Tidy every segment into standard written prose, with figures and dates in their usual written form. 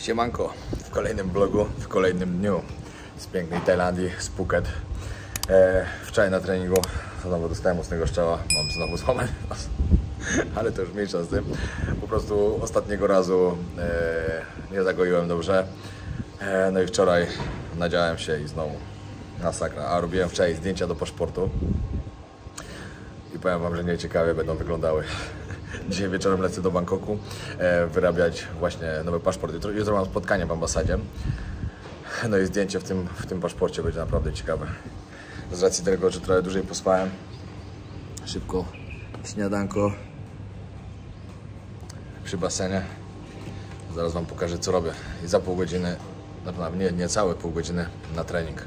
Siemanko, w kolejnym vlogu, w kolejnym dniu z pięknej Tajlandii, z Phuket. Wczoraj na treningu znowu dostałem mocnego strzała, mam znowu złamany nos, ale to już mniejsza z tym. Po prostu ostatniego razu nie zagoiłem dobrze, no i wczoraj nadziałem się i znowu masakra. A robiłem wczoraj zdjęcia do paszportu i powiem wam, że nieciekawie będą wyglądały. Dzisiaj wieczorem lecę do Bangkoku wyrabiać właśnie nowy paszport. Jutro mam spotkanie w ambasadzie. No i zdjęcie w tym paszporcie będzie naprawdę ciekawe. Z racji tego, że trochę dłużej pospałem. Szybko śniadanko przy basenie. Zaraz wam pokażę, co robię. I za pół godziny, nie całe pół godziny na trening.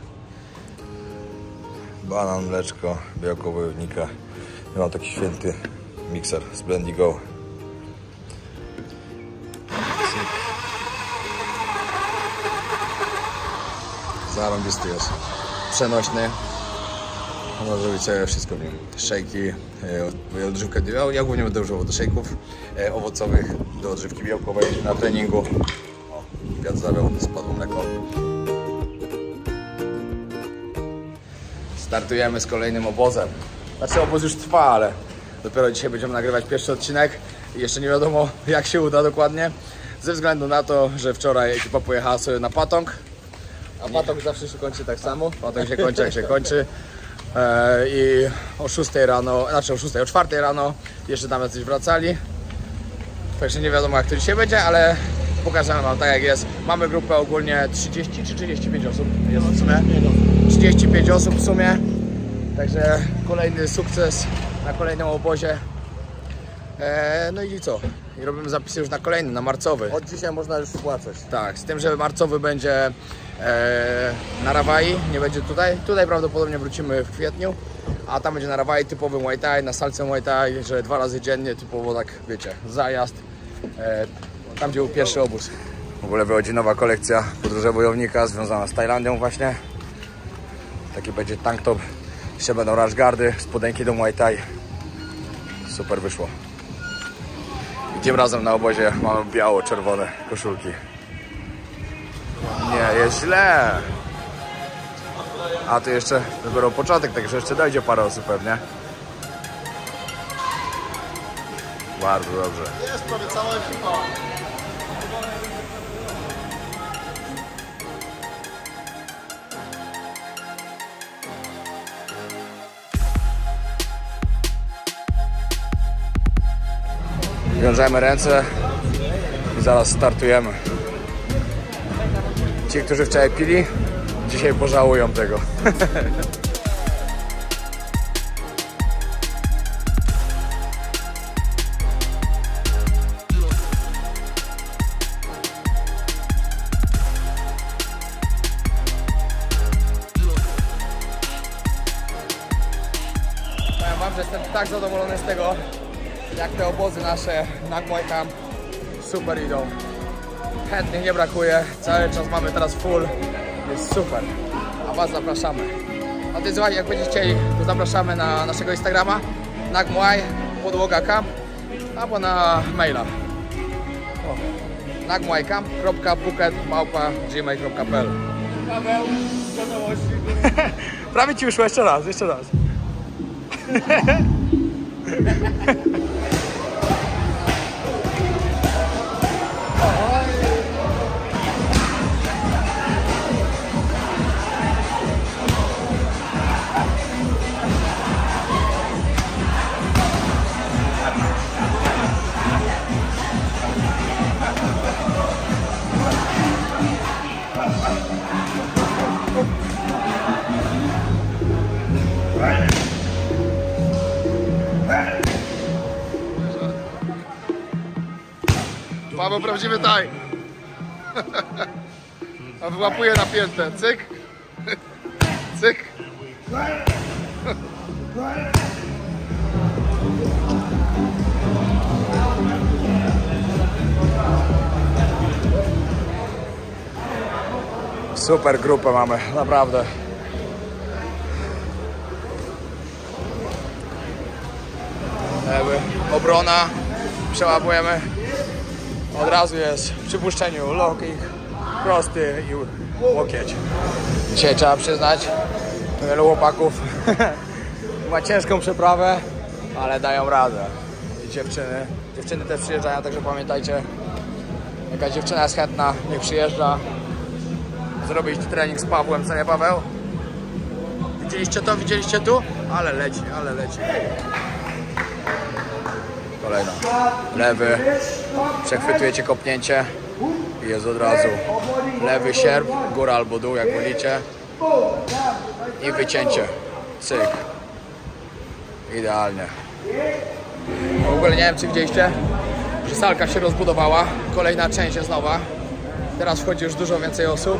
Banan, mleczko, białko wojownika. Ja mam taki święty mikser z Blendigo. Zarąbisty jest. Przenośny. Można zrobić sobie wszystko w nim. Szejki, odżywkę. Ja głównie będę używał do szejków owocowych, do odżywki białkowej na treningu. O, wiatr zawiał, spadło mleko. Startujemy z kolejnym obozem. Znaczy obóz już trwa, ale dopiero dzisiaj będziemy nagrywać pierwszy odcinek i jeszcze nie wiadomo, jak się uda dokładnie, ze względu na to, że wczoraj ekipa pojechała sobie na Patong, a Patong zawsze się kończy tak samo. Patong się kończy, jak się kończy, i o 6 rano, znaczy o 4 rano jeszcze tam jacyś wracali, także nie wiadomo, jak to dzisiaj będzie, ale pokażemy wam tak, jak jest. Mamy grupę ogólnie 30 czy 35 osób jest w sumie, 35 osób w sumie. Także kolejny sukces na kolejnym obozie. No i co? I robimy zapisy już na kolejny, na marcowy. Od dzisiaj można już spłacać. Tak, z tym, że marcowy będzie na Rawai, nie będzie tutaj. Tutaj prawdopodobnie wrócimy w kwietniu, a tam będzie na Rawai typowy Muay Thai, na salce Muay Thai, że 2 razy dziennie, typowo tak, wiecie, zajazd. Tam, gdzie był pierwszy obóz. W ogóle wychodzi nowa kolekcja podróże wojownika związana z Tajlandią właśnie. Taki będzie tank top. Jeszcze będą rashguardy, spodenki do Muay Thai. Super wyszło. I tym razem na obozie mamy biało-czerwone koszulki. Nie jest źle. A tu jeszcze dopiero początek, także jeszcze dojdzie parę osób pewnie. Bardzo dobrze. Jest prawie cała ekipa. Wiążemy ręce i zaraz startujemy. Ci, którzy wczoraj pili, dzisiaj pożałują tego. Powiem wam, że jestem tak zadowolony z tego, jak te obozy nasze na Muay Camp super idą. Chętnych nie brakuje, cały czas mamy teraz full, jest super. A was zapraszamy. A ty słuchajcie, jak będziecie chcieli, to zapraszamy na naszego Instagrama nagmuay podłoga camp albo na maila nagmuaycamp.phuket@gmail.pl. Paweł, z gotowości. Prawie ci wyszło, jeszcze raz. Paweł prawdziwy taj. A wyłapuje napięte. Cyk. Cyk. Super grupę mamy, naprawdę. Obrona, przełapujemy. Od razu jest w przypuszczeniu low kick, prosty i łokieć. Dzisiaj trzeba przyznać, wielu chłopaków ma ciężką przeprawę, ale dają radę. I dziewczyny też przyjeżdżają, także pamiętajcie, jaka dziewczyna jest chętna, niech przyjeżdża zrobić trening z Pawłem, co nie Paweł? Widzieliście to? Widzieliście tu? Ale leci, ale leci. Kolejna. Lewy, przechwytujecie kopnięcie i jest od razu lewy sierp, góra albo dół, jak wolicie. I wycięcie. Cyk. Idealnie. W ogóle nie wiem, czy widzieliście, że salka się rozbudowała. Kolejna część jest nowa. Teraz wchodzi już dużo więcej osób.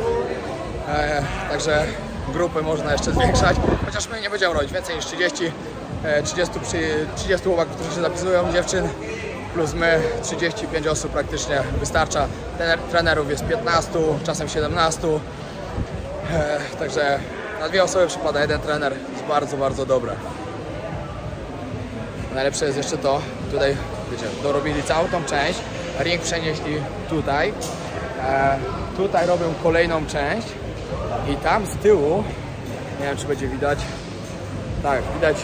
Także grupy można jeszcze zwiększać. Chociaż my nie będziemy robić więcej niż 30 chłopaków, którzy się zapisują, dziewczyn. Plus my, 35 osób praktycznie wystarcza. Trenerów jest 15, czasem 17. Także na 2 osoby przypada jeden trener. Jest bardzo, bardzo dobre. Najlepsze jest jeszcze to, tutaj wiecie, dorobili całą tą część, ring przenieśli tutaj, tutaj robią kolejną część i tam z tyłu, nie wiem czy będzie widać, tak, widać,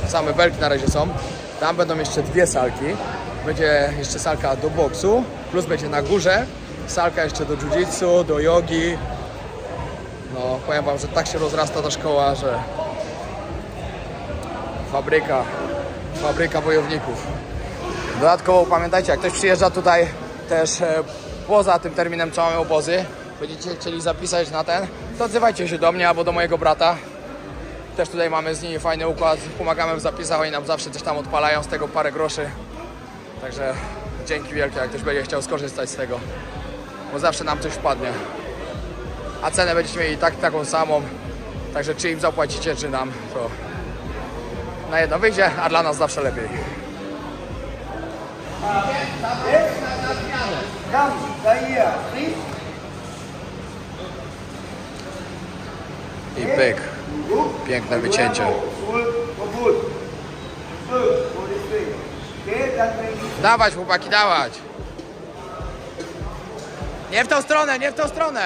same belki na razie są, tam będą jeszcze 2 salki, będzie jeszcze salka do boksu, plus będzie na górze salka jeszcze do jiu-jitsu, do jogi. No powiem wam, że tak się rozrasta ta szkoła, że fabryka wojowników. Dodatkowo pamiętajcie, jak ktoś przyjeżdża tutaj też poza tym terminem, co mamy obozy, będziecie chcieli zapisać na ten, to odzywajcie się do mnie albo do mojego brata. Też tutaj mamy z nimi fajny układ, pomagamy w zapisach, oni nam zawsze coś tam odpalają, z tego parę groszy. Także dzięki wielkie, jak ktoś będzie chciał skorzystać z tego, bo zawsze nam coś wpadnie. A cenę będziecie mieli taką samą, także czy im zapłacicie, czy nam, to na jedno wyjdzie, a dla nas zawsze lepiej. I pyk. Piękne wycięcie. Dawać chłopaki, dawać. Nie w tą stronę, nie w tą stronę.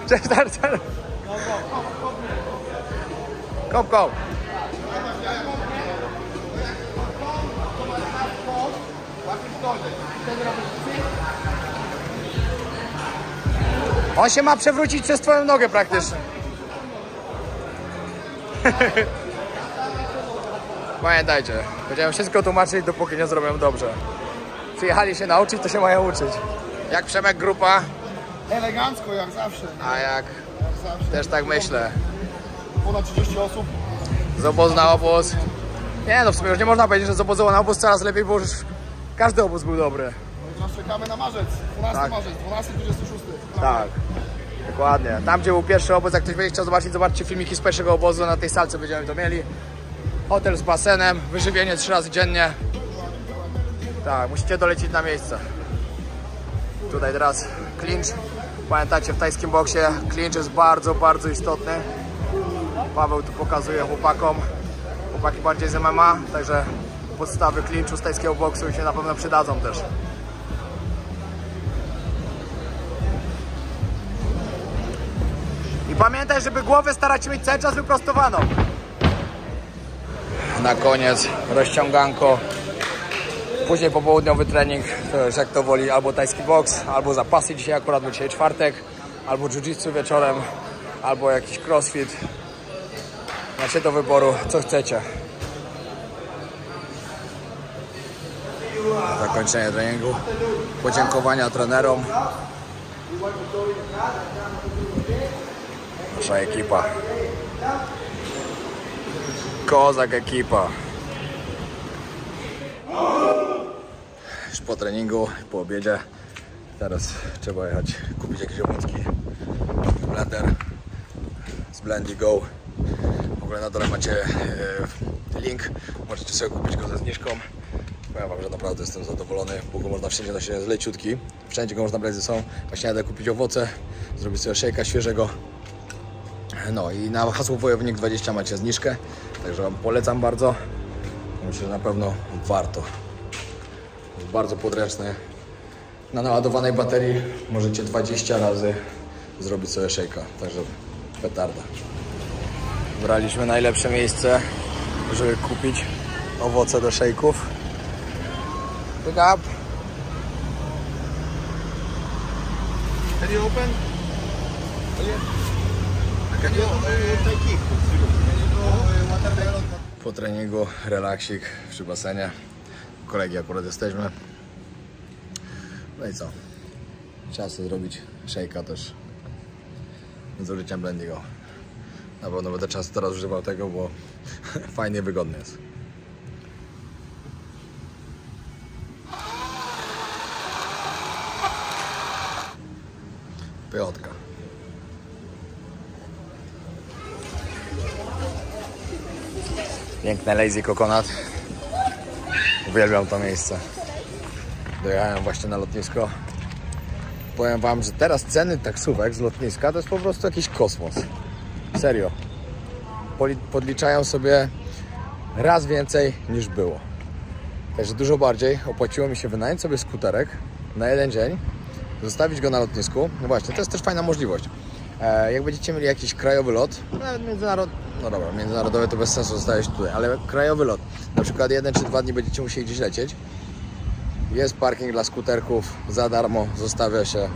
Cześć, Darcel. Kop, kop. On się ma przewrócić przez twoją nogę praktycznie. Pamiętajcie, będziemy wszystko tłumaczyć, dopóki nie zrobią dobrze. Przyjechali się nauczyć, to się mają uczyć. Jak Przemek grupa? Elegancko, jak zawsze. A jak zawsze. Też tak myślę. Ponad 30 osób. Z obozu na obóz. Nie no, w sumie już nie można powiedzieć, że z obozu na obóz coraz lepiej, bo już każdy obóz był dobry. No i teraz czekamy na marzec. 12 tak. marzec, 12-26. Tak, dokładnie. Tam gdzie był pierwszy obóz, jak ktoś będzie chciał zobaczyć, zobaczcie filmiki z pierwszego obozu, na tej salce będziemy to mieli. Hotel z basenem, wyżywienie 3 razy dziennie. Tak, musicie dolecieć na miejsce. Tutaj teraz clinch. Pamiętajcie, w tajskim boksie clinch jest bardzo, bardzo istotny. Paweł tu pokazuje chłopakom. Chłopaki bardziej z MMA, także podstawy clinchu z tajskiego boksu się na pewno przydadzą też. I pamiętaj, żeby głowę starać się mieć cały czas wyprostowaną. Na koniec rozciąganko. Później popołudniowy trening, to już jak to woli, albo tajski boks, albo zapasy dzisiaj akurat, bo dzisiaj czwartek, albo jiu-jitsu wieczorem, albo jakiś crossfit. Macie do wyboru, co chcecie. Zakończenie treningu. Podziękowania trenerom. Nasza ekipa. Kozak ekipa. Już po treningu, po obiedzie. Teraz trzeba jechać kupić jakieś owocki. Blender z Blendy Go. W ogóle na dole macie link. Możecie sobie kupić go ze zniżką. Powiem wam, że naprawdę jestem zadowolony, bo go można wszędzie nosić, jest leciutki. Wszędzie go można brać ze sobą. Właśnie jadę kupić owoce, zrobić sobie szejka świeżego. No i na hasło Wojownik 20 macie zniżkę, także Wam polecam bardzo. Myślę, że na pewno warto. Bardzo podręczne. Na naładowanej baterii możecie 20 razy zrobić sobie shake'a, także petarda. Wybraliśmy najlepsze miejsce, żeby kupić owoce do shake'ów. Pick up. Can you open? Can you take it? Po treningu relaksik przy basenie. Kolegi akurat jesteśmy. No i co? Trzeba sobie zrobić shake'a też z użyciem Blendigo. Na pewno będę często teraz używał tego, bo fajnie wygodny jest. Piotka. Piękne Lazy Coconut. Uwielbiam to miejsce. Dojechałem właśnie na lotnisko. Powiem Wam, że teraz ceny taksówek z lotniska to jest po prostu jakiś kosmos. Serio. Podliczają sobie raz więcej niż było. Także dużo bardziej opłaciło mi się wynająć sobie skuterek na jeden dzień, zostawić go na lotnisku. No właśnie, to jest też fajna możliwość. Jak będziecie mieli jakiś krajowy lot, nawet międzynarodowy to bez sensu zostawiać tutaj, ale krajowy lot, na przykład 1 czy 2 dni będziecie musieli gdzieś lecieć, jest parking dla skuterków za darmo, zostawia się,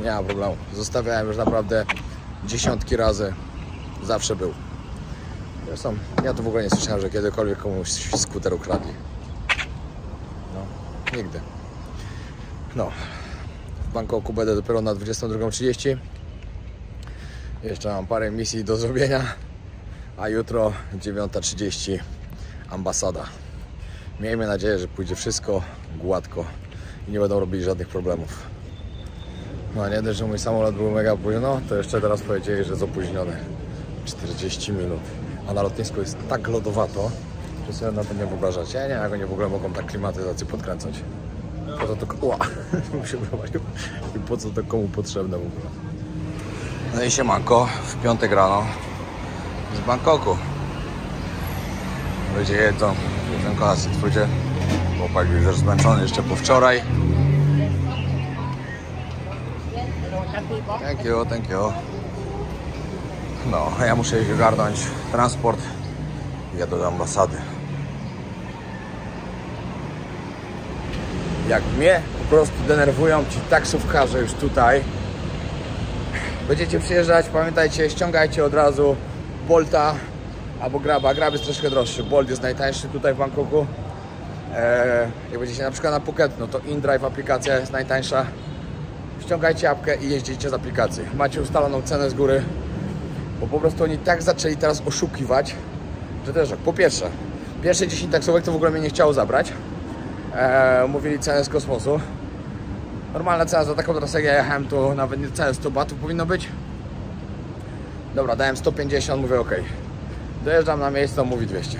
nie ma problemu. Zostawiałem już naprawdę dziesiątki razy, zawsze był. Zresztą ja tu w ogóle nie słyszałem, że kiedykolwiek komuś skuter ukradli. No, nigdy. No, w Bangkoku będę dopiero na 22:30. Jeszcze mam parę misji do zrobienia, a jutro 9:30 ambasada. Miejmy nadzieję, że pójdzie wszystko gładko i nie będą robili żadnych problemów. No nie dość, że mój samolot był mega późno, to jeszcze teraz powiedzieli, że jest opóźniony 40 minut. A na lotnisku jest tak lodowato, że sobie na to nie wyobrażacie. Ja nie wiem, jak oni w ogóle mogą tak klimatyzację podkręcać. Po co to... Ła! się wywalił. I po co to komu potrzebne w ogóle? No i siemanko, w piątek rano z Bangkoku. Ludzie jedzą na street foodzie. Chłopak już jest zmęczony jeszcze po wczoraj. Thank you. No, a ja muszę iść ogarnąć transport i jadę do ambasady. Jak mnie po prostu denerwują ci taksówkarze już tutaj. Będziecie przyjeżdżać, pamiętajcie, ściągajcie od razu Bolta albo Graba. Grab jest troszkę droższy, Bolt jest najtańszy tutaj w Bangkoku. Jak będziecie na przykład na Phuket, no to InDrive aplikacja jest najtańsza. Ściągajcie apkę i jeździcie z aplikacji. Macie ustaloną cenę z góry, bo po prostu oni tak zaczęli teraz oszukiwać, że też po pierwsze, pierwsze 10 taksówek to w ogóle mnie nie chciało zabrać. Mówili cenę z kosmosu. Normalna cena za taką trasę, jak ja jechałem, to nawet nie całe 100 batów powinno być. Dobra, dałem 150, mówię ok. Dojeżdżam na miejsce, on mówi 200.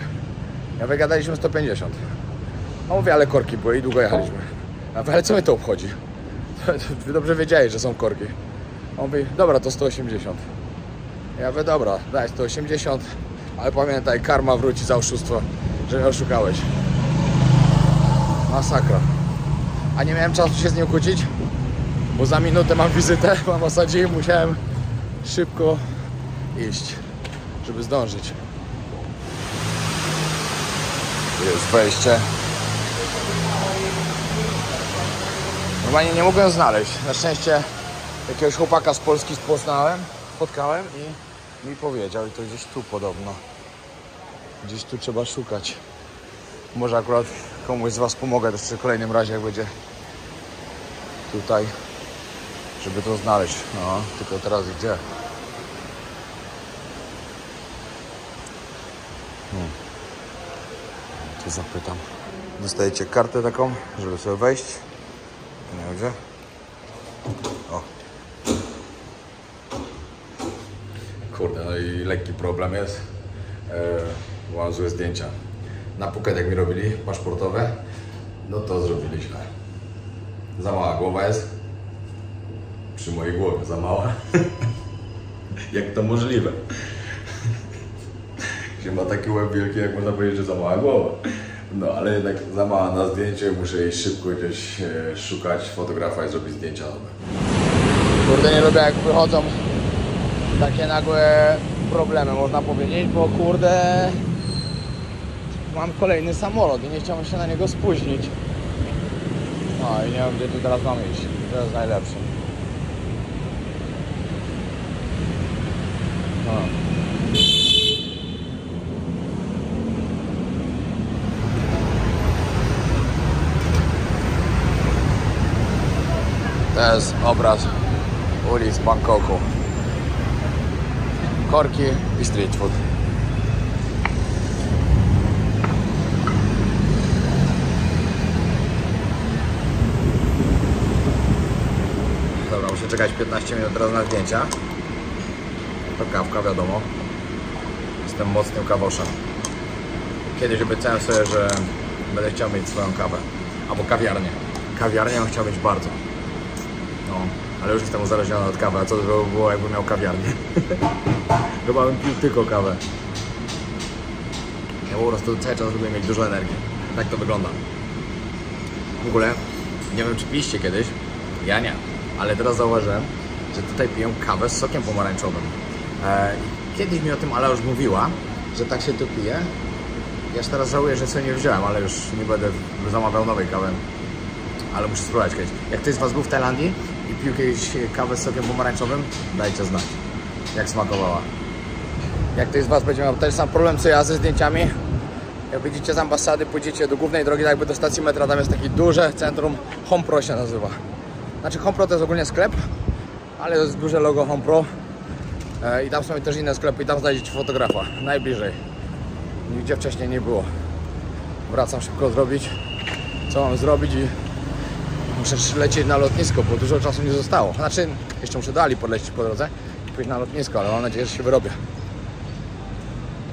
Ja wygadaliśmy 150. A mówię, ale korki były i długo jechaliśmy. Ja mówię, ale co mnie to obchodzi? Wy dobrze wiedzieli, że są korki. On mówi, dobra, to 180. Ja mówię, dobra, daj 180, ale pamiętaj, karma wróci za oszustwo, że mnie oszukałeś. Masakra. A nie miałem czasu się z nim kłócić, bo za minutę mam wizytę w ambasadzie i musiałem szybko iść, żeby zdążyć. Jest wejście. Normalnie nie mogłem znaleźć. Na szczęście jakiegoś chłopaka z Polski spotkałem i mi powiedział, i to gdzieś tu podobno. Gdzieś tu trzeba szukać. Może akurat komuś z Was pomogę też przy kolejnym razie, jak będzie tutaj, żeby to znaleźć. No, tylko teraz gdzie? Tu zapytam. Dostajecie kartę taką, żeby sobie wejść. Nie wiem gdzie. O. Kurde, no i lekki problem jest. Mam złe zdjęcia. Na Phuket jak mi robili paszportowe, no to zrobili źle. Za mała głowa jest. Przy mojej głowie za mała. Jak to możliwe? Że ma taki łeb wielki, jak można powiedzieć, że za mała głowa. No, ale jednak za mała na zdjęcie, muszę jej szybko gdzieś szukać fotografa i zrobić zdjęcia nowe. Kurde, nie lubię jak wychodzą takie nagłe problemy, można powiedzieć, bo kurde mam kolejny samolot i nie chciałbym się na niego spóźnić. No i nie wiem, gdzie tu teraz mamy iść. To jest najlepsze. No. To jest obraz ulic Bangkoku. Korki i street food. Dobra, muszę czekać 15 minut teraz na zdjęcia. To kawka, wiadomo. Jestem mocnym kawoszem. Kiedyś obiecałem sobie, że będę chciał mieć swoją kawę. Albo kawiarnię. Kawiarnię bym chciał mieć bardzo. No, ale już jestem uzależniony od kawy. A co by było, jakbym miał kawiarnię? Chyba bym pił tylko kawę. Ja po prostu cały czas lubię mieć dużo energii. Tak to wygląda. W ogóle, nie wiem czy piliście kiedyś. Ja nie. Ale teraz zauważyłem, że tutaj piję kawę z sokiem pomarańczowym. Kiedyś mi o tym Ala już mówiła, że tak się tu pije. Ja już teraz żałuję, że sobie nie wziąłem, ale już nie będę zamawiał nowej kawy. Ale muszę spróbować kiedyś. Jak ktoś z Was był w Tajlandii i pił kiedyś kawę z sokiem pomarańczowym, dajcie znać, jak smakowała. Jak ktoś z Was będzie miał ten sam problem co ja ze zdjęciami, jak wyjdziecie z ambasady, pójdziecie do głównej drogi, jakby do stacji metra, tam jest takie duże centrum, HomePro się nazywa. Znaczy HomePro to jest ogólnie sklep, ale to jest duże logo HomePro i tam są też inne sklepy i tam znajdziecie fotografa, najbliżej. Nigdzie wcześniej nie było. Wracam szybko zrobić, co mam zrobić i muszę lecieć na lotnisko, bo dużo czasu nie zostało. Znaczy, jeszcze muszę do Ali podlecieć po drodze i pójść na lotnisko, ale mam nadzieję, że się wyrobię.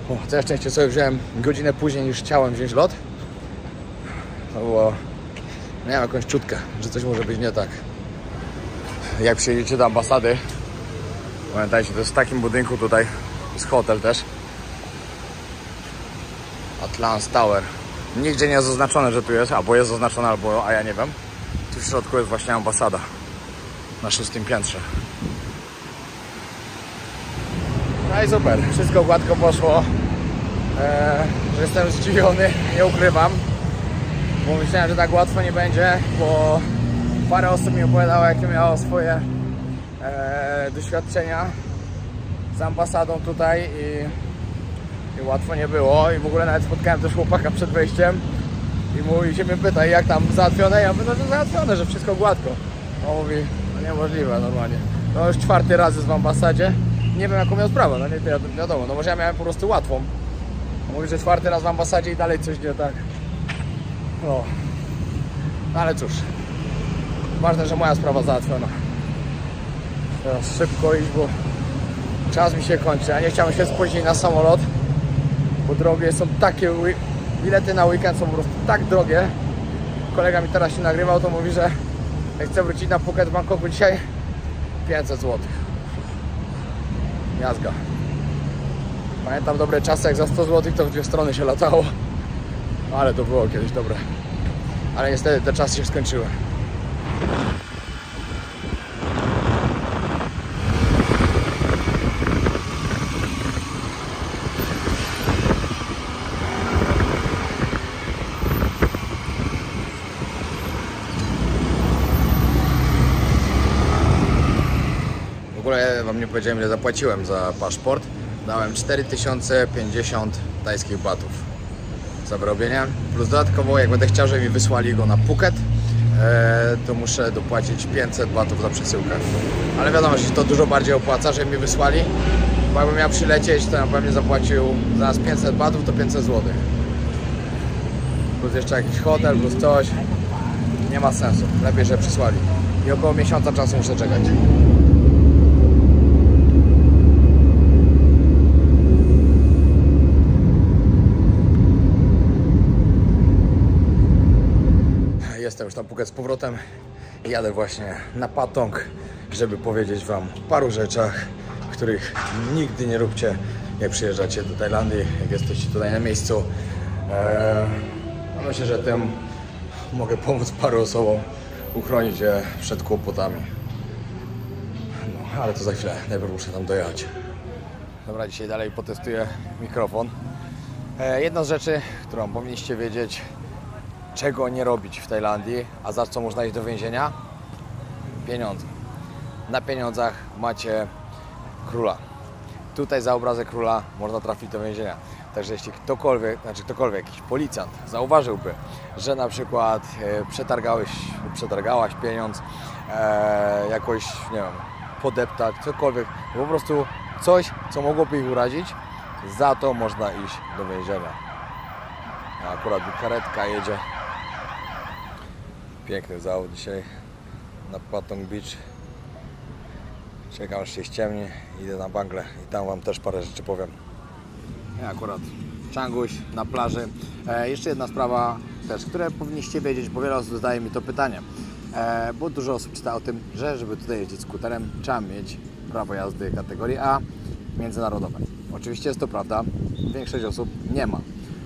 O, całe szczęście sobie wziąłem godzinę później niż chciałem wziąć lot. To było... miałem jakąś czutkę, że coś może być nie tak. Jak przyjedziecie do ambasady, pamiętajcie, to jest w takim budynku tutaj, jest hotel też. Atlas Tower. Nigdzie nie jest zaznaczone, że tu jest, albo jest zaznaczone, albo, a ja nie wiem. Tu w środku jest właśnie ambasada na 6. piętrze. No i super, wszystko gładko poszło. Jestem zdziwiony, nie ukrywam, bo myślałem, że tak łatwo nie będzie, bo parę osób mi opowiadało, jakie miało swoje doświadczenia z ambasadą tutaj i łatwo nie było. I w ogóle nawet spotkałem też chłopaka przed wejściem i się mnie pyta, jak tam załatwione? Ja mówię, no, że załatwione, że wszystko gładko. On mówi, no niemożliwe normalnie. No już 4. raz jest w ambasadzie, nie wiem jaką miał sprawę, no nie wiadomo, no może ja miałem po prostu łatwą. On mówi, że 4. raz w ambasadzie i dalej coś nie tak. No ale cóż, ważne, że moja sprawa załatwiona. Teraz szybko iść, bo czas mi się kończy. Ja nie chciałem się spóźnić na samolot, bo drogie są takie, bilety na weekend są po prostu tak drogie. Kolega mi teraz się nagrywał, to mówi, że jak chce wrócić na Phuket w Bangkoku dzisiaj, 500 zł. Jazga. Pamiętam dobre czasy, jak za 100 zł to w 2 strony się latało. Ale to było kiedyś dobre. Ale niestety te czasy się skończyły. W ogóle wam nie powiedziałem, ile zapłaciłem za paszport. Dałem 4050 tajskich batów za wyrobienie. Plus dodatkowo, jak będę chciał, żeby mi wysłali go na Phuket, to muszę dopłacić 500 batów za przesyłkę. Ale wiadomo, że się to dużo bardziej opłaca, żeby mi wysłali. Bo jakbym miał przylecieć, to ja pewnie zapłacił zamiast 500 batów, to 500 zł. Plus jeszcze jakiś hotel, plus coś. Nie ma sensu. Lepiej, że przysłali. I około miesiąca czasu muszę czekać. Jestem już na Phuket z powrotem i jadę właśnie na Patong, żeby powiedzieć wam o paru rzeczach, których nigdy nie róbcie, jak przyjeżdżacie do Tajlandii, jak jesteście tutaj na miejscu. Myślę, że tym mogę pomóc paru osobom, uchronić je przed kłopotami. No, ale to za chwilę, najpierw muszę tam dojechać. Dobra, dzisiaj dalej potestuję mikrofon. Jedna z rzeczy, którą powinniście wiedzieć, czego nie robić w Tajlandii, a za co można iść do więzienia? Pieniądze. Na pieniądzach macie króla. Tutaj za obrazek króla można trafić do więzienia. Także jeśli ktokolwiek, jakiś policjant zauważyłby, że na przykład przetargałaś pieniądz, jakoś, nie wiem, podeptać, cokolwiek, po prostu coś, co mogłoby ich urazić, za to można iść do więzienia. A akurat karetka jedzie. Piękny zawód dzisiaj na Patong Beach. Czekam, aż się ściemni, idę na Bangle i tam Wam też parę rzeczy powiem. Ja akurat Cangguś na plaży. Jeszcze jedna sprawa też, które powinniście wiedzieć, bo wiele osób zadaje mi to pytanie. Bo dużo osób czyta o tym, że żeby tutaj jeździć skuterem, trzeba mieć prawo jazdy kategorii A międzynarodowe. Oczywiście jest to prawda, większość osób nie ma.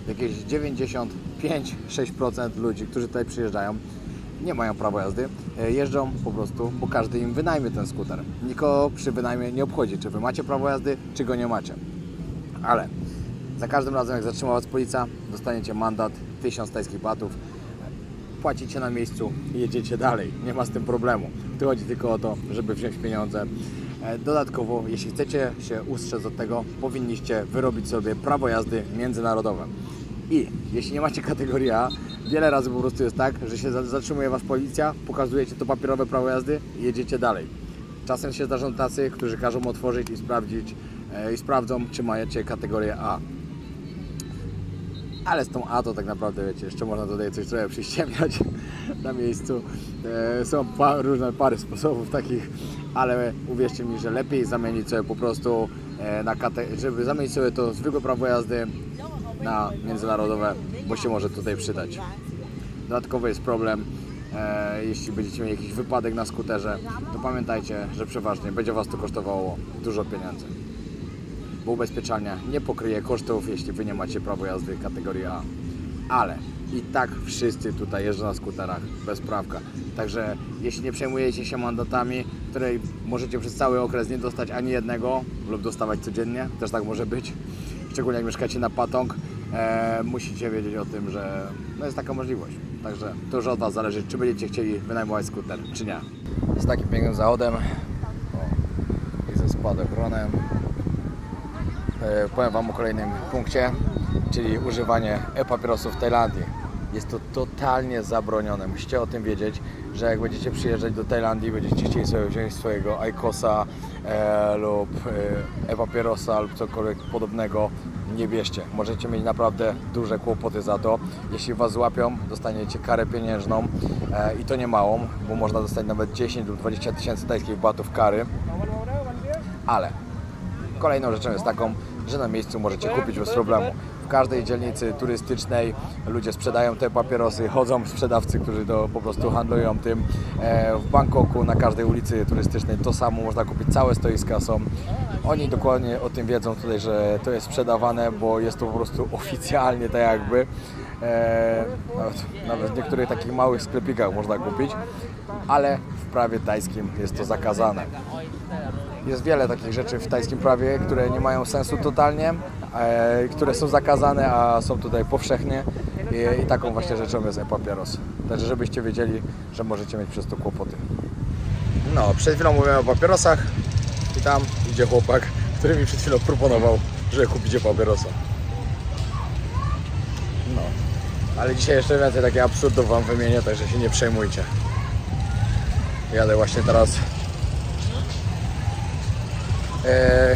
Jakieś 95-6% ludzi, którzy tutaj przyjeżdżają, nie mają prawa jazdy, jeżdżą po prostu, bo każdy im wynajmie ten skuter. Nikogo przy wynajmie nie obchodzi, czy wy macie prawo jazdy, czy go nie macie. Ale za każdym razem, jak zatrzyma was policja, dostaniecie mandat 1000 tajskich batów, płacicie na miejscu i jedziecie dalej. Nie ma z tym problemu. Tu chodzi tylko o to, żeby wziąć pieniądze. Dodatkowo, jeśli chcecie się ustrzec od tego, powinniście wyrobić sobie prawo jazdy międzynarodowe. I jeśli nie macie kategorii A, wiele razy po prostu jest tak, że się zatrzymuje was policja, pokazujecie to papierowe prawo jazdy i jedziecie dalej. Czasem się zdarzą tacy, którzy każą otworzyć i sprawdzić i sprawdzą, czy macie kategorię A. Ale z tą A to tak naprawdę, wiecie, jeszcze można tutaj coś trochę przyściemniać na miejscu. Są różne pary sposobów takich, ale uwierzcie mi, że lepiej zamienić sobie po prostu żeby zamienić sobie to zwykłe prawo jazdy na międzynarodowe, bo się może tutaj przydać. Dodatkowo jest problem, jeśli będziecie mieli jakiś wypadek na skuterze, to pamiętajcie, że przeważnie będzie was to kosztowało dużo pieniędzy. Bo ubezpieczalnia nie pokryje kosztów, jeśli wy nie macie prawa jazdy kategorii A. Ale i tak wszyscy tutaj jeżdżą na skuterach bez prawka. Także jeśli nie przejmujecie się mandatami, której możecie przez cały okres nie dostać ani jednego lub dostawać codziennie, też tak może być, szczególnie jak mieszkacie na Patong, musicie wiedzieć o tym, że no jest taka możliwość. Także to już od was zależy, czy będziecie chcieli wynajmować skuter, czy nie. Z takim pięknym zawodem i ze spadochronem. Powiem wam o kolejnym punkcie, czyli używanie e-papierosów w Tajlandii. Jest to totalnie zabronione. Musicie o tym wiedzieć, że jak będziecie przyjeżdżać do Tajlandii, będziecie chcieli sobie wziąć swojego IQOS-a lub e-papierosa lub cokolwiek podobnego, nie bierzcie. Możecie mieć naprawdę duże kłopoty za to. Jeśli was złapią, dostaniecie karę pieniężną i to nie małą, bo można dostać nawet 10 lub 20 tysięcy tajskich batów kary. Ale kolejną rzeczą jest taką, że na miejscu możecie kupić bez problemu. W każdej dzielnicy turystycznej ludzie sprzedają te papierosy, chodzą sprzedawcy, którzy to po prostu handlują tym. W Bangkoku na każdej ulicy turystycznej to samo, można kupić, całe stoiska są. Oni dokładnie o tym wiedzą tutaj, że to jest sprzedawane, bo jest to po prostu oficjalnie tak jakby. Nawet w niektórych takich małych sklepikach można kupić, ale w prawie tajskim jest to zakazane. Jest wiele takich rzeczy w tajskim prawie, które nie mają sensu totalnie, które są zakazane, a są tutaj powszechnie i taką właśnie rzeczą jest e-papieros. Także żebyście wiedzieli, że możecie mieć przez to kłopoty. No, przed chwilą mówiłem o papierosach i tam idzie chłopak, który mi przed chwilą proponował, że kupicie papierosa. No, ale dzisiaj jeszcze więcej takich absurdów wam wymienię, także się nie przejmujcie.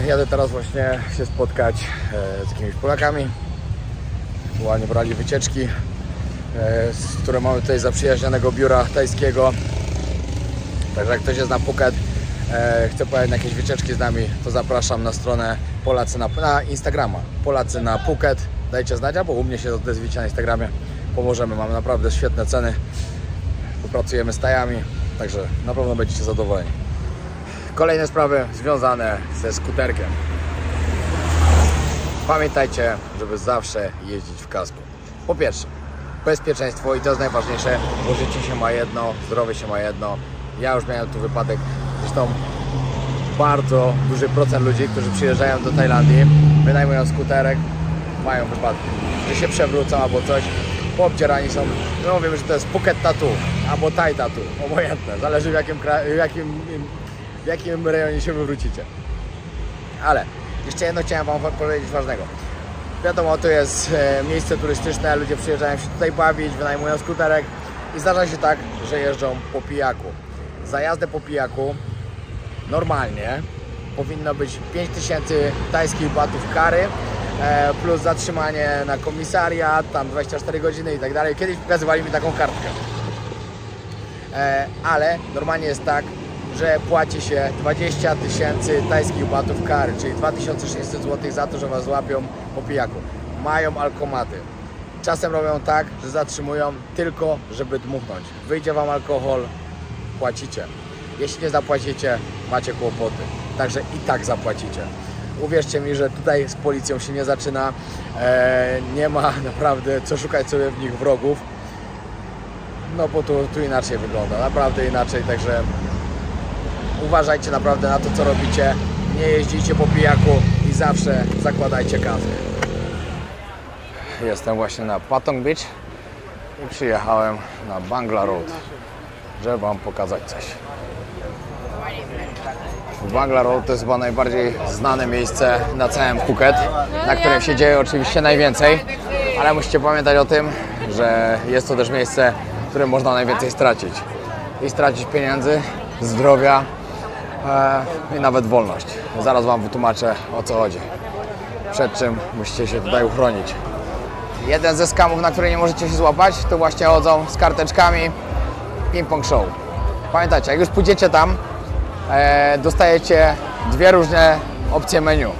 Jadę teraz właśnie się spotkać z jakimiś Polakami. Ładnie brali wycieczki, które mamy tutaj zaprzyjaźnionego biura tajskiego. Także jak ktoś jest na Phuket, chce pojechać na jakieś wycieczki z nami, to zapraszam na stronę Polacy na Instagrama. Polacy na Phuket. Dajcie znać, albo u mnie się odezwijcie na Instagramie. Pomożemy, mamy naprawdę świetne ceny. Pracujemy z Tajami, także na pewno będziecie zadowoleni. Kolejne sprawy związane ze skuterkiem. Pamiętajcie, żeby zawsze jeździć w kasku. Po pierwsze, bezpieczeństwo i to jest najważniejsze, bo życie się ma jedno, zdrowie się ma jedno. Ja już miałem tu wypadek, zresztą bardzo duży procent ludzi, którzy przyjeżdżają do Tajlandii, wynajmują skuterek, mają wypadki, że się przewrócą albo coś, poobdzierani są. My mówimy, że to jest Phuket tattoo albo Thai tattoo, obojętne, zależy w jakim rejonie się wywrócicie. Ale jeszcze jedno chciałem Wam powiedzieć ważnego. Wiadomo, to jest miejsce turystyczne, ludzie przyjeżdżają się tutaj bawić, wynajmują skuterek i zdarza się tak, że jeżdżą po pijaku. Za jazdę po pijaku normalnie powinno być 5000 tajskich batów kary, plus zatrzymanie na komisariat, tam 24 godziny i tak dalej. Kiedyś pokazywali mi taką kartkę. Ale normalnie jest tak, że płaci się 20 000 tajskich batów kary, czyli 2600 zł za to, że Was złapią po pijaku. Mają alkomaty. Czasem robią tak, że zatrzymują tylko, żeby dmuchnąć. Wyjdzie Wam alkohol, płacicie. Jeśli nie zapłacicie, macie kłopoty. Także i tak zapłacicie. Uwierzcie mi, że tutaj z policją się nie zaczyna. Nie ma naprawdę co szukać sobie w nich wrogów. No bo tu inaczej wygląda, naprawdę inaczej, także uważajcie naprawdę na to, co robicie. Nie jeździcie po pijaku i zawsze zakładajcie kask. Jestem właśnie na Patong Beach i przyjechałem na Bangla Road, żeby Wam pokazać coś. Bangla Road to jest chyba najbardziej znane miejsce na całym Phuket, na którym się dzieje oczywiście najwięcej, ale musicie pamiętać o tym, że jest to też miejsce, w którym można najwięcej stracić. I stracić pieniędzy, zdrowia i nawet wolność. Zaraz Wam wytłumaczę, o co chodzi. Przed czym musicie się tutaj uchronić. Jeden ze skamów, na które nie możecie się złapać, to właśnie chodzą z karteczkami ping-pong show. Pamiętajcie, jak już pójdziecie tam, dostajecie dwie różne opcje menu.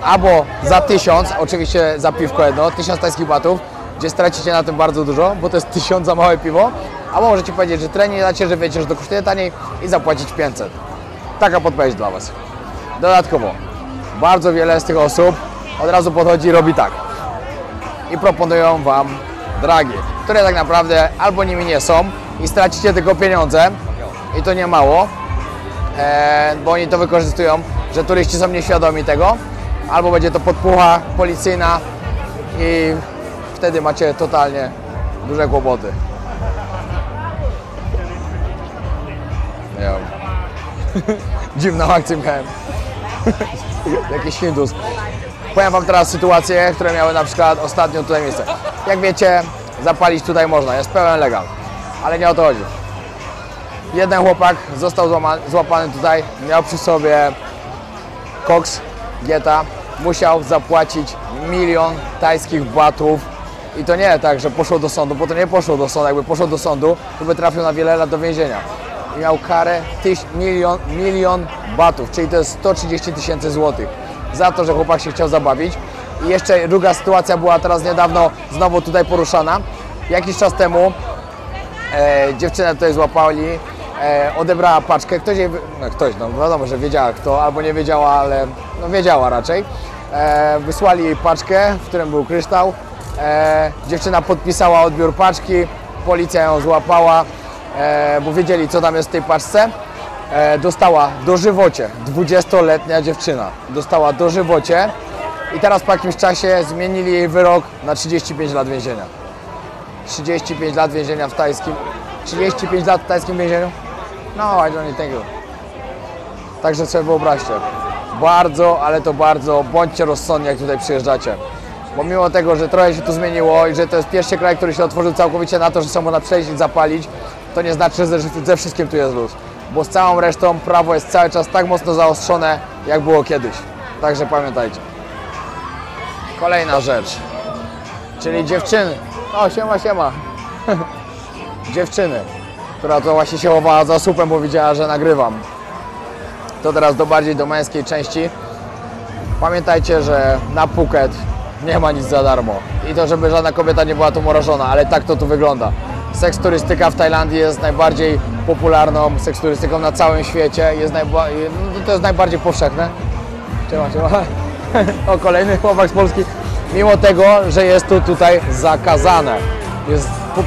Albo za 1000, oczywiście za piwko jedno, 1000 tajskich batów, gdzie stracicie na tym bardzo dużo, bo to jest 1000 za małe piwo. Albo możecie powiedzieć, że tyle nie dacie, że wiecie, że to kosztuje taniej i zapłacić 500. Taka podpowiedź dla Was. Dodatkowo, bardzo wiele z tych osób od razu podchodzi i robi tak. I proponują Wam dragi, które tak naprawdę albo nimi nie są i stracicie tylko pieniądze i to nie mało, bo oni to wykorzystują, że turyści są nieświadomi tego, albo będzie to podpucha policyjna i wtedy macie totalnie duże kłopoty. Dziwną akcję miałem. Jakiś Hindus. Powiem Wam teraz sytuacje, które miały na przykład ostatnio tutaj miejsce. Jak wiecie, zapalić tutaj można, jest pełen legal, ale nie o to chodzi. Jeden chłopak został złapany tutaj, miał przy sobie koks, gieta, musiał zapłacić 1 000 000 tajskich batów i to nie tak, że poszło do sądu, bo to nie poszło do sądu, jakby poszło do sądu, to by trafił na wiele lat do więzienia. I miał karę 1 000 000 batów, czyli to jest 130 000 złotych za to, że chłopak się chciał zabawić. I jeszcze druga sytuacja była teraz niedawno znowu tutaj poruszana. Jakiś czas temu dziewczynę tutaj złapali, odebrała paczkę, no wiadomo, że wiedziała kto, albo nie wiedziała, ale no wiedziała raczej. Wysłali jej paczkę, w którym był kryształ. Dziewczyna podpisała odbiór paczki, policja ją złapała, bo wiedzieli, co tam jest w tej paczce. Dostała dożywocie, 20-letnia dziewczyna dostała dożywocie i teraz po jakimś czasie zmienili jej wyrok na 35 lat więzienia. 35 lat więzienia w tajskim. 35 lat w tajskim więzieniu? No, I don't think you. Także sobie wyobraźcie. Bardzo, ale to bardzo, bądźcie rozsądni, jak tutaj przyjeżdżacie. Bo mimo tego, że trochę się tu zmieniło i że to jest pierwszy kraj, który się otworzył całkowicie na to, że są można przejść i zapalić, to nie znaczy, że ze wszystkim tu jest luz. Bo z całą resztą prawo jest cały czas tak mocno zaostrzone, jak było kiedyś. Także pamiętajcie. Kolejna rzecz. Czyli dziewczyny. O, siema. Dziewczyny, która to właśnie się chowała za słupem, bo widziała, że nagrywam. To teraz bardziej do męskiej części. Pamiętajcie, że na Phuket nie ma nic za darmo. I to, żeby żadna kobieta nie była tu mrożona, ale tak to tu wygląda. Seksturystyka w Tajlandii jest najbardziej popularną seksturystyką na całym świecie. To jest najbardziej powszechne. Siema. O, kolejny chłopak z Polski. Mimo tego, że jest to tutaj zakazane.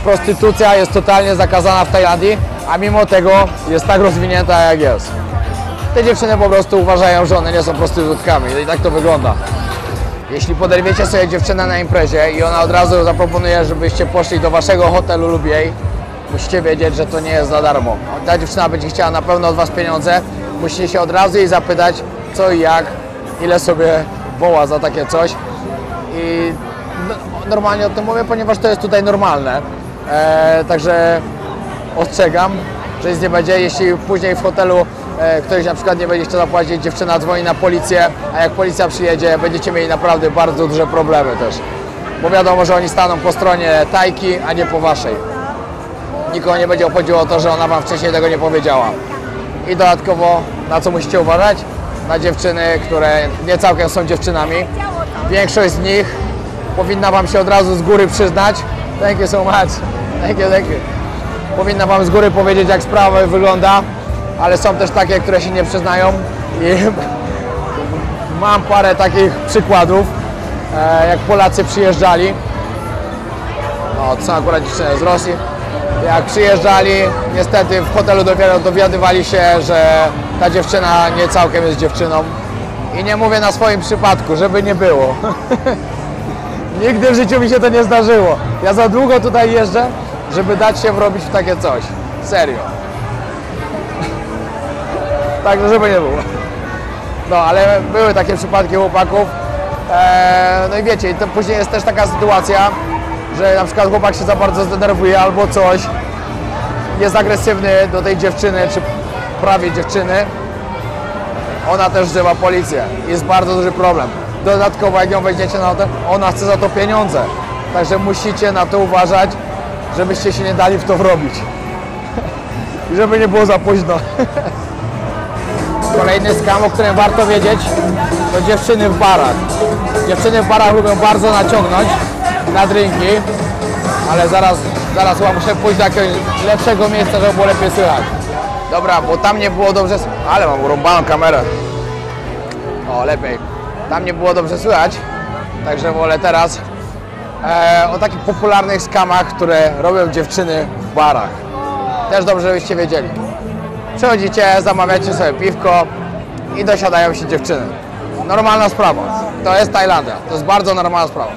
Prostytucja jest totalnie zakazana w Tajlandii, a mimo tego jest tak rozwinięta, jak jest. Te dziewczyny po prostu uważają, że one nie są prostytutkami i tak to wygląda. Jeśli poderwiecie sobie dziewczynę na imprezie i ona od razu zaproponuje, żebyście poszli do waszego hotelu lub jej, musicie wiedzieć, że to nie jest za darmo. Ta dziewczyna będzie chciała na pewno od was pieniądze. Musicie się od razu jej zapytać, co i jak, ile sobie woła za takie coś. I normalnie o tym mówię, ponieważ to jest tutaj normalne. Także ostrzegam, że nic nie będzie. Jeśli później w hotelu ktoś na przykład nie będzie chciał zapłacić, dziewczyna dzwoni na policję, a jak policja przyjedzie, będziecie mieli naprawdę bardzo duże problemy też. Bo wiadomo, że oni staną po stronie Tajki, a nie po waszej. Nikogo nie będzie obchodziło to, że ona wam wcześniej tego nie powiedziała. I dodatkowo, na co musicie uważać? Na dziewczyny, które nie całkiem są dziewczynami. Większość z nich powinna wam się od razu z góry przyznać. Thank you so much. Thank you. Powinna wam z góry powiedzieć, jak sprawa wygląda, ale są też takie, które się nie przyznają i mam parę takich przykładów, jak Polacy przyjeżdżali. O, to są akurat dziewczyny z Rosji. Jak przyjeżdżali, niestety w hotelu dowiadywali się, że ta dziewczyna nie całkiem jest dziewczyną. I nie mówię na swoim przypadku, żeby nie było. Nigdy w życiu mi się to nie zdarzyło. Ja za długo tutaj jeżdżę, żeby dać się wrobić w takie coś. Serio. Także żeby nie było. No, ale były takie przypadki chłopaków. No i wiecie, to później jest też taka sytuacja, że na przykład chłopak się za bardzo zdenerwuje albo coś, jest agresywny do tej dziewczyny, czy prawie dziewczyny. Ona też wzywa policję. Jest bardzo duży problem. Dodatkowo jak ją weźmiecie na hotel, ona chce za to pieniądze. Także musicie na to uważać, żebyście się nie dali w to wrobić. I żeby nie było za późno. Kolejny skam, o którym warto wiedzieć, to dziewczyny w barach. Dziewczyny w barach lubią bardzo naciągnąć na drinki, ale zaraz chyba muszę pójść do jakiegoś lepszego miejsca, żeby było lepiej słychać. Dobra, bo tam nie było dobrze... Ale mam urąbaną kamerę. O, lepiej. Tam nie było dobrze słychać, także wolę teraz o takich popularnych skamach, które robią dziewczyny w barach. Też dobrze, żebyście wiedzieli. Przychodzicie, zamawiacie sobie piwko i dosiadają się dziewczyny. Normalna sprawa. To jest Tajlandia. To jest bardzo normalna sprawa.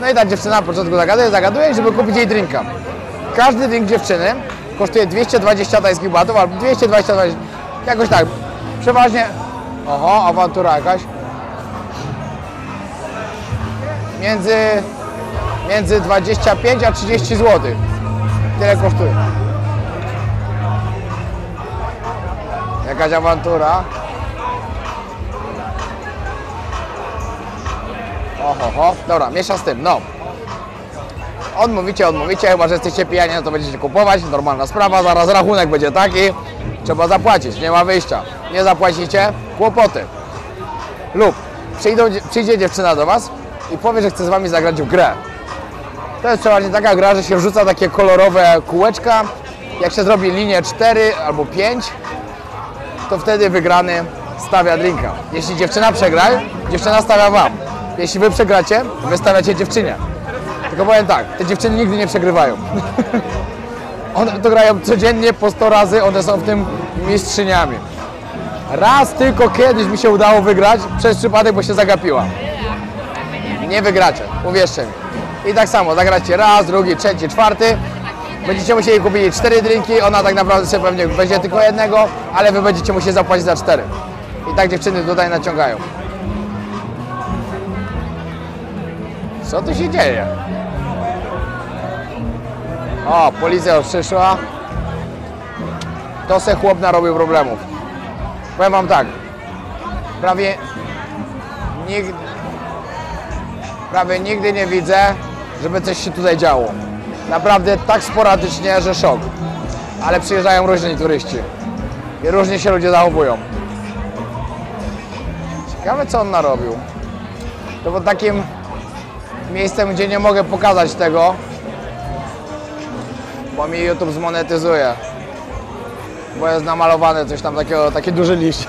No i ta dziewczyna na początku zagaduje, żeby kupić jej drinka. Każdy drink dziewczyny kosztuje 220 tajskich batów albo 220, jakoś tak. Przeważnie... Oho, awantura jakaś. Między 25 a 30 zł. Tyle kosztuje. Jakaś awantura. Oho, dobra, miesza z tym, no. Odmówicie, chyba że jesteście pijani, no to będziecie kupować, normalna sprawa, zaraz rachunek będzie taki, trzeba zapłacić, nie ma wyjścia. Nie zapłacicie, kłopoty. Lub przyjdzie dziewczyna do was i powie, że chce z wami zagrać w grę. To jest przeważnie taka gra, że się wrzuca takie kolorowe kółeczka. Jak się zrobi linię 4 albo 5, to wtedy wygrany stawia drinka. Jeśli dziewczyna przegra, dziewczyna stawia wam. Jeśli wy przegracie, wy stawiacie dziewczynie. Tylko powiem tak, te dziewczyny nigdy nie przegrywają. One to grają codziennie po 100 razy, one są w tym mistrzyniami. Raz tylko kiedyś mi się udało wygrać, przez przypadek, bo się zagapiła. Nie wygracie, uwierzcie mi. I tak samo, zagracie raz, drugi, trzeci, czwarty. Będziecie musieli kupić 4 drinki, ona tak naprawdę sobie pewnie weźmie tylko jednego, ale wy będziecie musieli zapłacić za 4. I tak dziewczyny tutaj naciągają. Co tu się dzieje? O, policja już przyszła. To se chłop narobił problemów. Powiem wam tak. Prawie nigdy nie widzę, żeby coś się tutaj działo. Naprawdę tak sporadycznie, że szok. Ale przyjeżdżają różni turyści. I różnie się ludzie zachowują. Ciekawe, co on narobił. To pod takim miejscem, gdzie nie mogę pokazać tego. bo mi YouTube zmonetyzuje. Bo jest namalowane coś tam takiego, taki duży liść.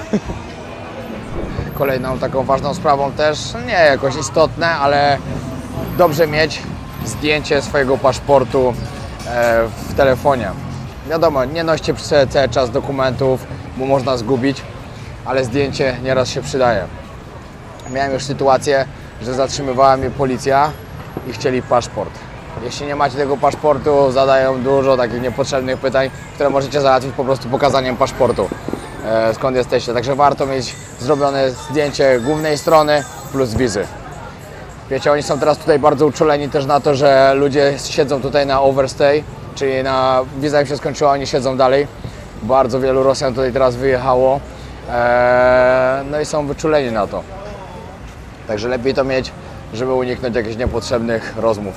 Kolejną taką ważną sprawą też, nie jakoś istotne, ale dobrze mieć zdjęcie swojego paszportu w telefonie. Wiadomo, nie noście przez cały czas dokumentów, bo można zgubić, ale zdjęcie nieraz się przydaje. Miałem już sytuację, że zatrzymywała mnie policja i chcieli paszport. Jeśli nie macie tego paszportu, zadają dużo takich niepotrzebnych pytań, które możecie załatwić po prostu pokazaniem paszportu, skąd jesteście. Także warto mieć zrobione zdjęcie głównej strony plus wizy. Wiecie, oni są teraz tutaj bardzo uczuleni też na to, że ludzie siedzą tutaj na overstay, czyli na wiza im się skończyła, oni siedzą dalej. Bardzo wielu Rosjan tutaj teraz wyjechało, no i są wyczuleni na to. Także lepiej to mieć, żeby uniknąć jakichś niepotrzebnych rozmów.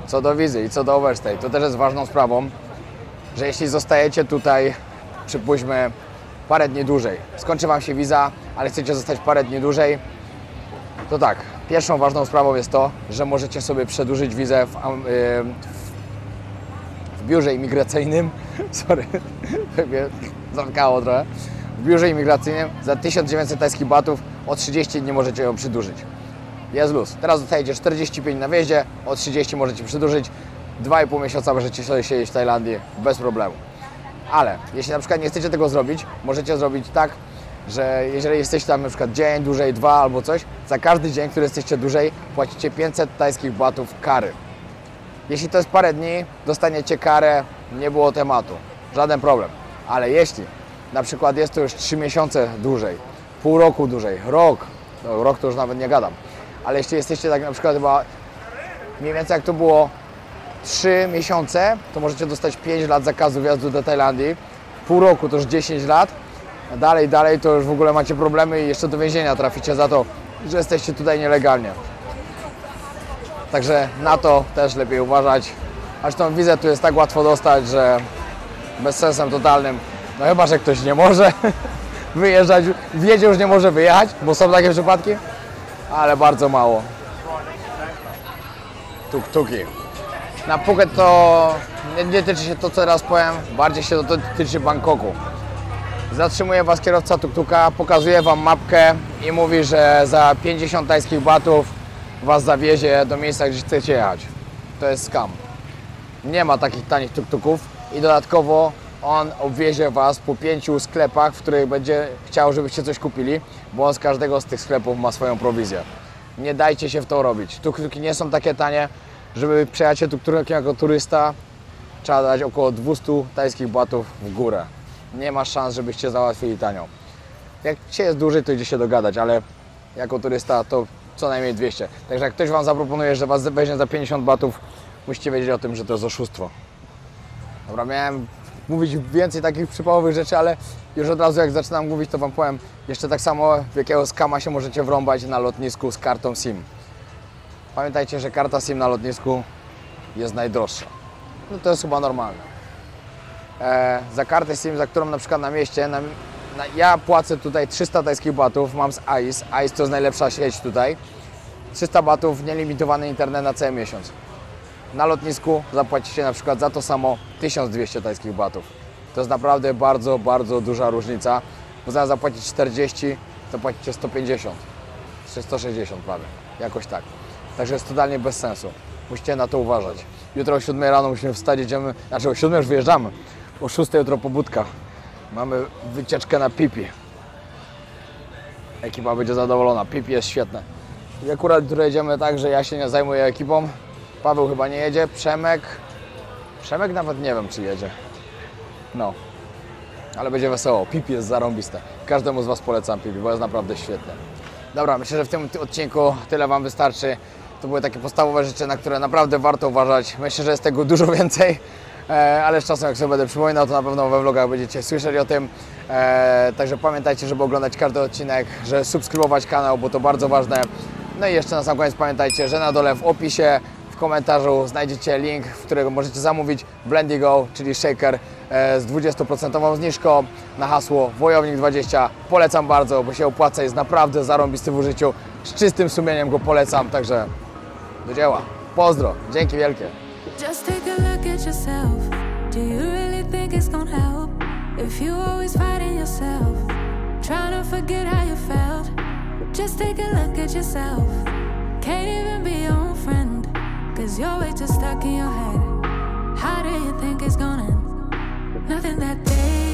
Co do wizy i co do overstay, to też jest ważną sprawą, że jeśli zostajecie tutaj, przypuśćmy, parę dni dłużej, skończy Wam się wiza, ale chcecie zostać parę dni dłużej, to tak, pierwszą ważną sprawą jest to, że możecie sobie przedłużyć wizę w biurze imigracyjnym, sorry, zamkało trochę, w biurze imigracyjnym za 1900 tajskich batów o 30 dni możecie ją przedłużyć. Jest luz. Teraz dostajecie 45 na wjeździe, o 30 możecie przedłużyć, 2,5 miesiąca możecie sobie siedzieć w Tajlandii bez problemu. Ale jeśli na przykład nie chcecie tego zrobić, możecie zrobić tak, że jeżeli jesteście tam na przykład dzień dłużej, 2 albo coś, za każdy dzień, który jesteście dłużej, płacicie 500 tajskich batów kary. Jeśli to jest parę dni, dostaniecie karę, nie było tematu, żaden problem. Ale jeśli na przykład jest to już 3 miesiące dłużej, pół roku dłużej, rok, no rok to już nawet nie gadam, ale jeśli jesteście tak na przykład chyba mniej więcej jak to było 3 miesiące, to możecie dostać 5 lat zakazu wjazdu do Tajlandii, pół roku to już 10 lat, a dalej to już w ogóle macie problemy i jeszcze do więzienia traficie za to, że jesteście tutaj nielegalnie. Także na to też lepiej uważać. Zresztą wizę tu jest tak łatwo dostać, że bez sensem totalnym, no chyba, że ktoś nie może wyjeżdżać, wjedzie już nie może wyjechać, bo są takie przypadki, ale bardzo mało. Tuk-tuki. Na Phuket to nie tyczy się to, co teraz powiem, bardziej się to tyczy Bangkoku. Zatrzymuje Was kierowca tuk-tuka, pokazuje Wam mapkę i mówi, że za 50 tajskich batów Was zawiezie do miejsca, gdzie chcecie jechać. To jest scam. Nie ma takich tanich tuk-tuków i dodatkowo on obwiezie Was po 5 sklepach, w których będzie chciał, żebyście coś kupili, bo on z każdego z tych sklepów ma swoją prowizję. Nie dajcie się w to robić. Tuk-tuki nie są takie tanie, żeby przejechać się tuk-tukiem jako turysta, trzeba dać około 200 tajskich batów w górę. Nie ma szans, żebyście załatwili tanio. Jak się jest dłużej, to idzie się dogadać, ale jako turysta to co najmniej 200. Także jak ktoś Wam zaproponuje, że Was weźmie za 50 batów, musicie wiedzieć o tym, że to jest oszustwo. Dobra, miałem mówić więcej takich przypałowych rzeczy, ale już od razu jak zaczynam mówić, to Wam powiem jeszcze tak samo, w jakiego skama się możecie wrąbać na lotnisku z kartą SIM. Pamiętajcie, że karta SIM na lotnisku jest najdroższa. No to jest chyba normalne. Za kartę SIM, za którą na przykład na mieście, ja płacę tutaj 300 tajskich batów, mam z AIS. AIS to jest najlepsza sieć tutaj. 300 batów, nielimitowany internet na cały miesiąc. Na lotnisku zapłacicie na przykład za to samo 1200 tajskich batów. To jest naprawdę bardzo, bardzo duża różnica. Bo zamiast zapłacić 40, zapłacicie 150 czy 160 prawie, jakoś tak. Także jest totalnie bez sensu. Musicie na to uważać. Jutro o 7 rano musimy wstać, jedziemy, znaczy o 7 już wyjeżdżamy. O 6 jutro pobudka. Mamy wycieczkę na Phi Phi. Ekipa będzie zadowolona. Phi Phi jest świetne. I akurat jutro jedziemy tak, że ja się nie zajmuję ekipą. Paweł chyba nie jedzie. Przemek nawet nie wiem, czy jedzie. No. Ale będzie wesoło. Phi Phi jest zarąbiste. Każdemu z Was polecam Phi Phi, bo jest naprawdę świetne. Dobra, myślę, że w tym odcinku tyle Wam wystarczy. To były takie podstawowe rzeczy, na które naprawdę warto uważać. Myślę, że jest tego dużo więcej, ale z czasem jak sobie będę przypominał, to na pewno we vlogach będziecie słyszeli o tym. Także pamiętajcie, żeby oglądać każdy odcinek, żeby subskrybować kanał, bo to bardzo ważne. No i jeszcze na sam koniec pamiętajcie, że na dole w opisie, w komentarzu znajdziecie link, w którego możecie zamówić Blendigo, czyli shaker z 20% zniżką na hasło Wojownik20. Polecam bardzo, bo się opłaca, jest naprawdę zarąbisty w użyciu. Z czystym sumieniem go polecam, także do dzieła. Pozdro, dzięki wielkie. Just take a look at yourself. Do you really think it's gonna help if you always fighting yourself, trying to forget how you felt? Just take a look at yourself. Can't even be your own friend, cause you're way too stuck in your head. How do you think it's gonna end? Nothing that day